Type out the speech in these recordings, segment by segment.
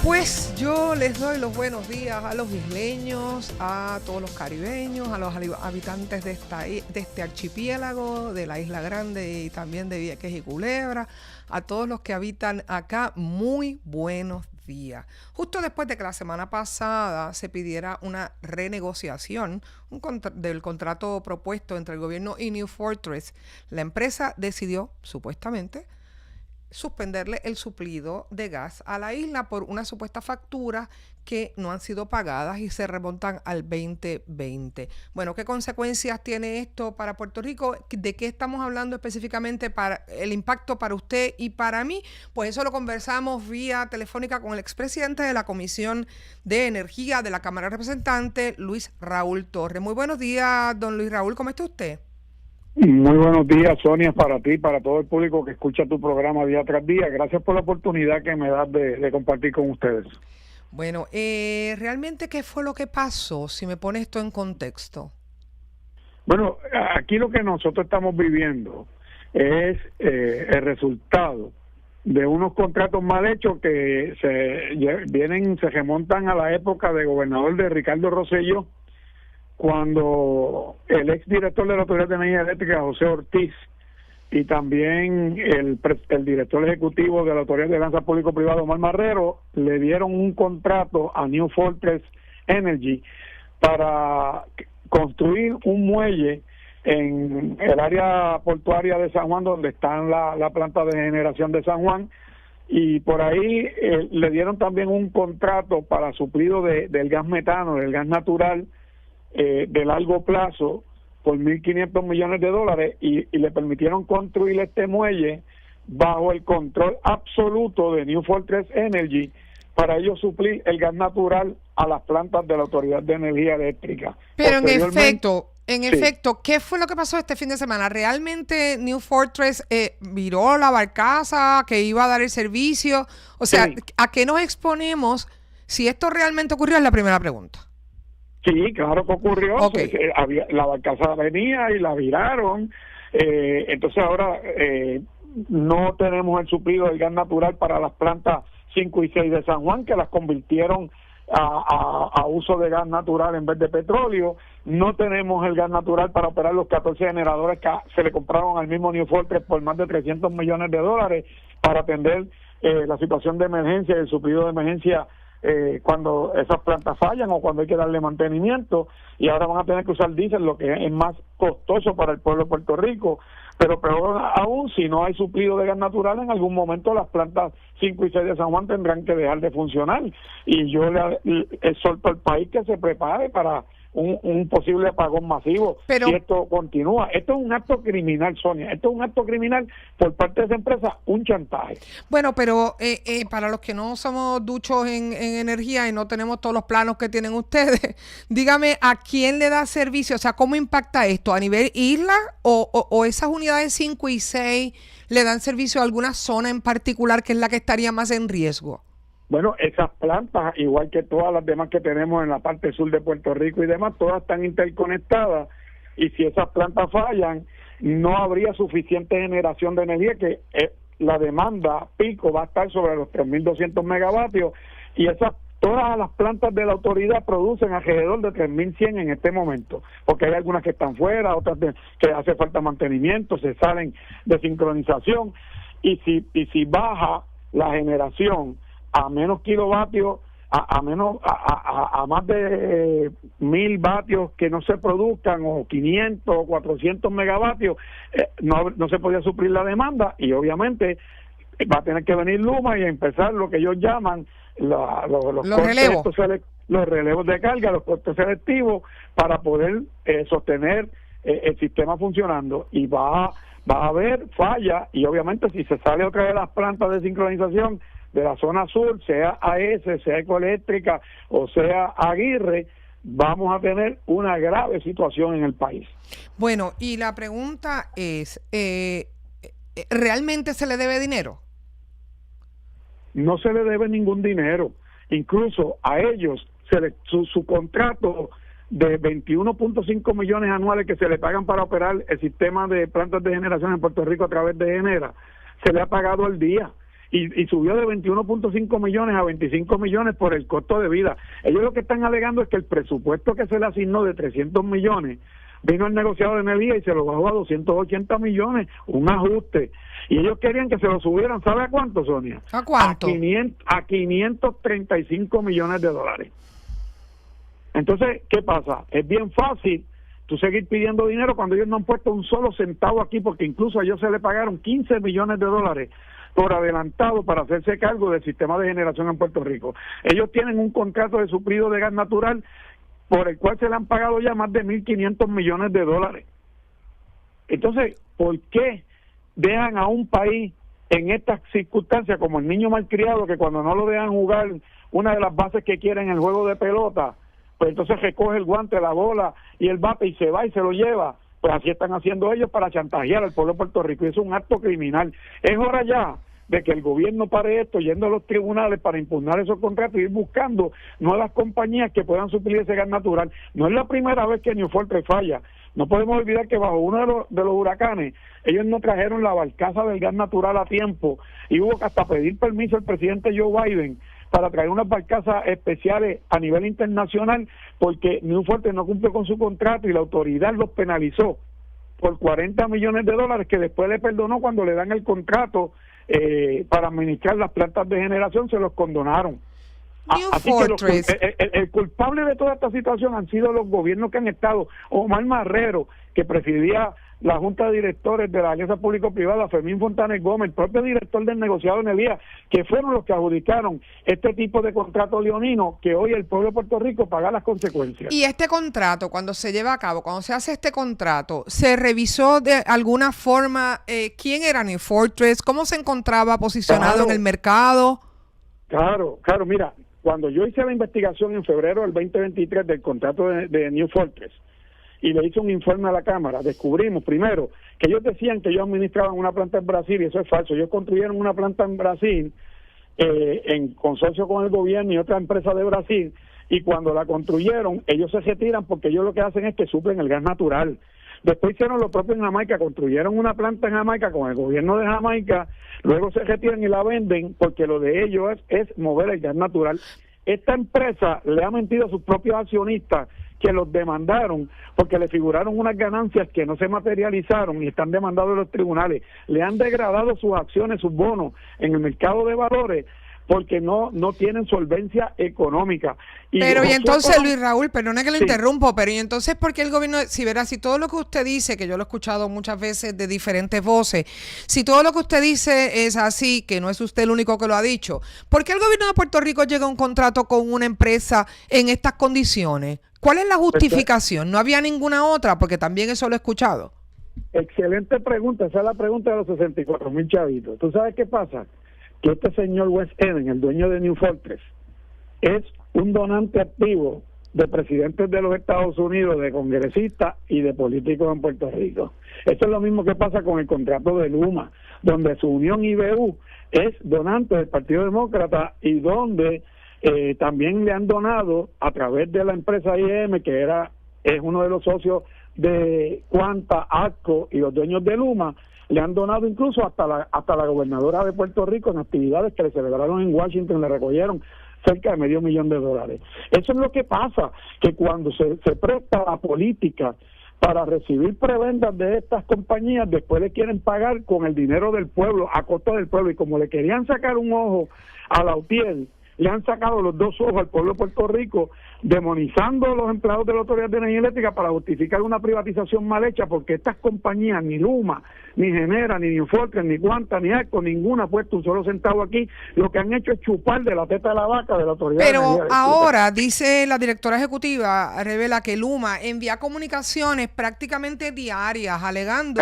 Pues yo les doy los buenos días a los isleños, a todos los caribeños, a los habitantes de este archipiélago, de la Isla Grande y también de Vieques y Culebra, a todos los que habitan acá, muy buenos días. Justo después de que la semana pasada se pidiera una renegociación del contrato propuesto entre el gobierno y New Fortress, la empresa decidió, supuestamente, suspenderle el suplido de gas a la isla por una supuesta factura que no han sido pagadas y se remontan al 2020. Bueno, ¿qué consecuencias tiene esto para Puerto Rico? ¿De qué estamos hablando específicamente para el impacto para usted y para mí? Pues eso lo conversamos vía telefónica con el expresidente de la Comisión de Energía de la Cámara de Representantes, Luis Raúl Torres. Muy buenos días, don Luis Raúl, ¿cómo está usted? Muy buenos días, Sonia, para ti, para todo el público que escucha tu programa día tras día. Gracias por la oportunidad que me das de compartir con ustedes. Bueno, ¿realmente qué fue lo que pasó? Si me pone esto en contexto. Bueno, aquí lo que nosotros estamos viviendo es el resultado de unos contratos mal hechos que se remontan a la época de gobernador de Ricardo Rosselló, cuando el exdirector de la Autoridad de Energía Eléctrica, José Ortiz, y también el director ejecutivo de la Autoridad de Alianza Público-Privado, Omar Marrero, le dieron un contrato a New Fortress Energy para construir un muelle en el área portuaria de San Juan, donde está la planta de generación de San Juan, y por ahí le dieron también un contrato para suplido del gas metano, del gas natural, de largo plazo, por 1.500 millones de dólares, y le permitieron construir este muelle bajo el control absoluto de New Fortress Energy para ellos suplir el gas natural a las plantas de la Autoridad de Energía Eléctrica. Pero en efecto, ¿qué fue lo que pasó este fin de semana? ¿Realmente New Fortress viró la barcaza que iba a dar el servicio? O sea, sí. ¿A qué nos exponemos si esto realmente ocurrió? Es la primera pregunta. Sí, claro que ocurrió. Okay. La barcaza venía y la viraron. Entonces ahora no tenemos el suplido del gas natural para las plantas 5 y 6 de San Juan, que las convirtieron a uso de gas natural en vez de petróleo. No tenemos el gas natural para operar los 14 generadores que se le compraron al mismo New Fortress por más de 300 millones de dólares para atender la situación de emergencia y el suplido de emergencia cuando esas plantas fallan o cuando hay que darle mantenimiento, y ahora van a tener que usar diésel, lo que es más costoso para el pueblo de Puerto Rico. Pero peor aún, si no hay suplido de gas natural, en algún momento las plantas 5 y 6 de San Juan tendrán que dejar de funcionar, y yo le exhorto al país que se prepare para un posible apagón masivo. Pero si esto continúa. Esto es un acto criminal, Sonia. Esto es un acto criminal por parte de esa empresa, un chantaje. Bueno, pero para los que no somos duchos en energía y no tenemos todos los planos que tienen ustedes, dígame, ¿a quién le da servicio? O sea, ¿cómo impacta esto? ¿A nivel isla o esas unidades 5 y 6 le dan servicio a alguna zona en particular que es la que estaría más en riesgo? Bueno, esas plantas, igual que todas las demás que tenemos en la parte sur de Puerto Rico y demás, todas están interconectadas, y si esas plantas fallan, no habría suficiente generación de energía, que la demanda pico va a estar sobre los 3.200 megavatios, y todas las plantas de la autoridad producen alrededor de 3.100 en este momento, porque hay algunas que están fuera, otras que hace falta mantenimiento, se salen de sincronización, y si baja la generación a menos kilovatios, a más de 1.000 vatios que no se produzcan, o 500 o 400 megavatios, no se podía suplir la demanda, y obviamente va a tener que venir Luma y empezar lo que ellos llaman los relevos. Los relevos de carga, los cortes selectivos, para poder sostener el sistema funcionando, y va a haber falla, y obviamente si se sale otra de las plantas de sincronización de la zona sur, sea AES, sea Ecoeléctrica o sea Aguirre, vamos a tener una grave situación en el país. Bueno, y la pregunta es, ¿realmente se le debe dinero? No se le debe ningún dinero. Incluso a ellos, su contrato de 21.5 millones anuales que se le pagan para operar el sistema de plantas de generación en Puerto Rico a través de Genera, se le ha pagado al día. y subió de 21.5 millones a 25 millones por el costo de vida. Ellos lo que están alegando es que el presupuesto que se le asignó de 300 millones vino al negociado de energía y se lo bajó a 280 millones, un ajuste. Y ellos querían que se lo subieran, ¿sabe a cuánto, Sonia? ¿A cuánto? A 535 millones de dólares. Entonces, ¿qué pasa? Es bien fácil tú seguir pidiendo dinero cuando ellos no han puesto un solo centavo aquí, porque incluso a ellos se le pagaron 15 millones de dólares por adelantado para hacerse cargo del sistema de generación en Puerto Rico. Ellos tienen un contrato de suplido de gas natural por el cual se le han pagado ya más de 1.500 millones de dólares. Entonces, ¿por qué dejan a un país en estas circunstancias como el niño malcriado, que cuando no lo dejan jugar una de las bases que quiere en el juego de pelota, pues entonces recoge el guante, la bola y el bate y se va y se lo lleva? Pues así están haciendo ellos para chantajear al pueblo de Puerto Rico, y es un acto criminal. Es hora ya de que el gobierno pare esto, yendo a los tribunales para impugnar esos contratos y ir buscando nuevas compañías que puedan suplir ese gas natural. No es la primera vez que New Fortress falla. No podemos olvidar que bajo uno de los huracanes, ellos no trajeron la barcaza del gas natural a tiempo, y hubo que hasta pedir permiso al presidente Joe Biden para traer unas barcazas especiales a nivel internacional, porque New Fortress no cumplió con su contrato y la autoridad los penalizó por 40 millones de dólares, que después le perdonó cuando le dan el contrato para administrar las plantas de generación, se los condonaron. Así que el culpable de toda esta situación han sido los gobiernos que han estado. Omar Marrero, que presidía la Junta de Directores de la Alianza Público-Privada, Fermín Fontanes Gómez, el propio director del negociado en Elías, que fueron los que adjudicaron este tipo de contrato leonino, que hoy el pueblo de Puerto Rico paga las consecuencias. Y este contrato, cuando se lleva a cabo, cuando se hace este contrato, ¿se revisó de alguna forma quién era New Fortress? ¿Cómo se encontraba posicionado en el mercado? Claro, mira, cuando yo hice la investigación en febrero del 2023 del contrato de New Fortress, y le hice un informe a la Cámara, descubrimos primero que ellos decían que ellos administraban una planta en Brasil, y eso es falso. Ellos construyeron una planta en Brasil en consorcio con el gobierno y otra empresa de Brasil, y cuando la construyeron, ellos se retiran porque ellos lo que hacen es que suplen el gas natural. Después hicieron lo propio en Jamaica, construyeron una planta en Jamaica con el gobierno de Jamaica, luego se retiran y la venden porque lo de ellos es mover el gas natural. Esta empresa le ha mentido a sus propios accionistas, que los demandaron porque le figuraron unas ganancias que no se materializaron y están demandados en los tribunales. Le han degradado sus acciones, sus bonos en el mercado de valores, porque no tienen solvencia económica. Pero y entonces, Luis Raúl, perdone que lo interrumpo, pero y entonces, ¿por qué el gobierno, si todo lo que usted dice, que yo lo he escuchado muchas veces de diferentes voces, si todo lo que usted dice es así, que no es usted el único que lo ha dicho, ¿por qué el gobierno de Puerto Rico llega a un contrato con una empresa en estas condiciones? ¿Cuál es la justificación? ¿No había ninguna otra? Porque también eso lo he escuchado. Excelente pregunta, esa es la pregunta de los 64,000 chavitos. ¿Tú sabes qué pasa? Que este señor Wes Eden, el dueño de New Fortress, es un donante activo de presidentes de los Estados Unidos, de congresistas y de políticos en Puerto Rico. Esto es lo mismo que pasa con el contrato de Luma, donde su unión IBU es donante del Partido Demócrata y donde también le han donado a través de la empresa IEM, que es uno de los socios de Quanta, ATCO y los dueños de Luma. Le han donado incluso hasta la gobernadora de Puerto Rico en actividades que le celebraron en Washington, le recogieron cerca de $500,000. Eso es lo que pasa, que cuando se presta la política para recibir prebendas de estas compañías, después le quieren pagar con el dinero del pueblo, a costa del pueblo, y como le querían sacar un ojo a Lautier, le han sacado los dos ojos al pueblo de Puerto Rico, demonizando a los empleados de la Autoridad de Energía Eléctrica para justificar una privatización mal hecha, porque estas compañías, ni Luma, ni Genera, ni New Fortress, ni Quanta, ni ATCO, ninguna ha puesto un solo centavo aquí. Lo que han hecho es chupar de la teta de la vaca de la Autoridad de Energía Eléctrica. Pero ahora, dice la directora ejecutiva, revela que Luma envía comunicaciones prácticamente diarias alegando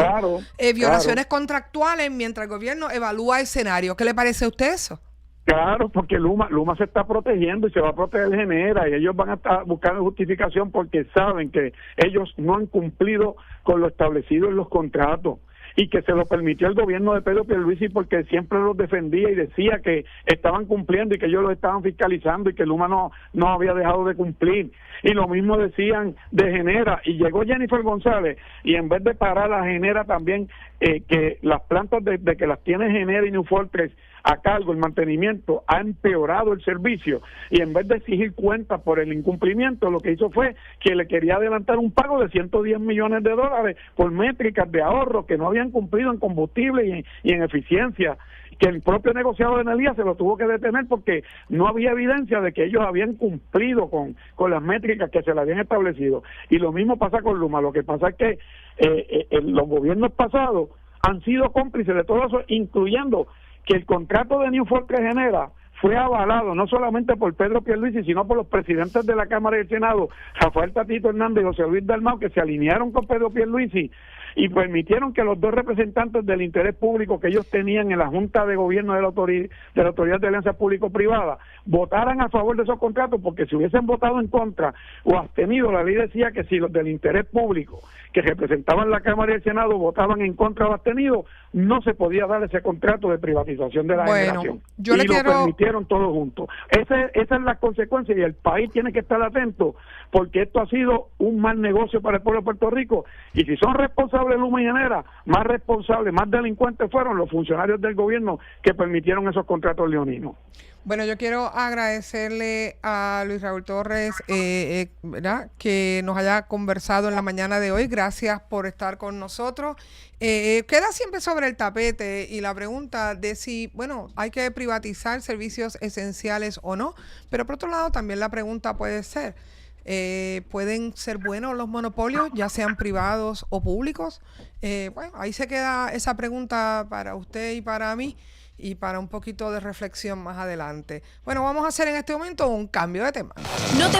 violaciones contractuales mientras el gobierno evalúa escenarios. ¿Qué le parece a usted eso? Claro, porque Luma se está protegiendo y se va a proteger Genera, y ellos van a estar buscando justificación porque saben que ellos no han cumplido con lo establecido en los contratos y que se lo permitió el gobierno de Pedro Pierluisi porque siempre los defendía y decía que estaban cumpliendo y que ellos los estaban fiscalizando y que Luma no había dejado de cumplir. Y lo mismo decían de Genera, y llegó Jennifer González y en vez de parar a Genera también, que las plantas de que las tiene Genera y New Fortress a cargo el mantenimiento ha empeorado el servicio, y en vez de exigir cuentas por el incumplimiento, lo que hizo fue que le quería adelantar un pago de 110 millones de dólares por métricas de ahorro que no habían cumplido en combustible y en eficiencia, que el propio negociador de energía se lo tuvo que detener porque no había evidencia de que ellos habían cumplido con las métricas que se le habían establecido. Y lo mismo pasa con Luma. Lo que pasa es que los gobiernos pasados han sido cómplices de todo eso, incluyendo que el contrato de New Fortress Genera fue avalado no solamente por Pedro Pierluisi, sino por los presidentes de la Cámara y del Senado, Rafael Tatito Hernández y José Luis Dalmau, que se alinearon con Pedro Pierluisi y permitieron que los dos representantes del interés público que ellos tenían en la Junta de Gobierno de la Autoridad de Alianzas Público-Privadas votaran a favor de esos contratos, porque si hubiesen votado en contra o abstenido, la ley decía que si los del interés público que representaban la Cámara y el Senado votaban en contra o abstenido, no se podía dar ese contrato de privatización de la generación. Yo lo permitieron todos juntos. Esa es la consecuencia, y el país tiene que estar atento, porque esto ha sido un mal negocio para el pueblo de Puerto Rico, y si son responsables Luma y Genera, más responsables, más delincuentes fueron los funcionarios del gobierno que permitieron esos contratos leoninos. Bueno, yo quiero agradecerle a Luis Raúl Torres, ¿verdad?, que nos haya conversado en la mañana de hoy. Gracias por estar con nosotros. Queda siempre sobre el tapete y la pregunta de si, bueno, hay que privatizar servicios esenciales o no, pero por otro lado también la pregunta puede ser, ¿pueden ser buenos los monopolios, ya sean privados o públicos? Bueno, ahí se queda esa pregunta para usted y para mí, y para un poquito de reflexión más adelante. Bueno, vamos a hacer en este momento un cambio de tema. No te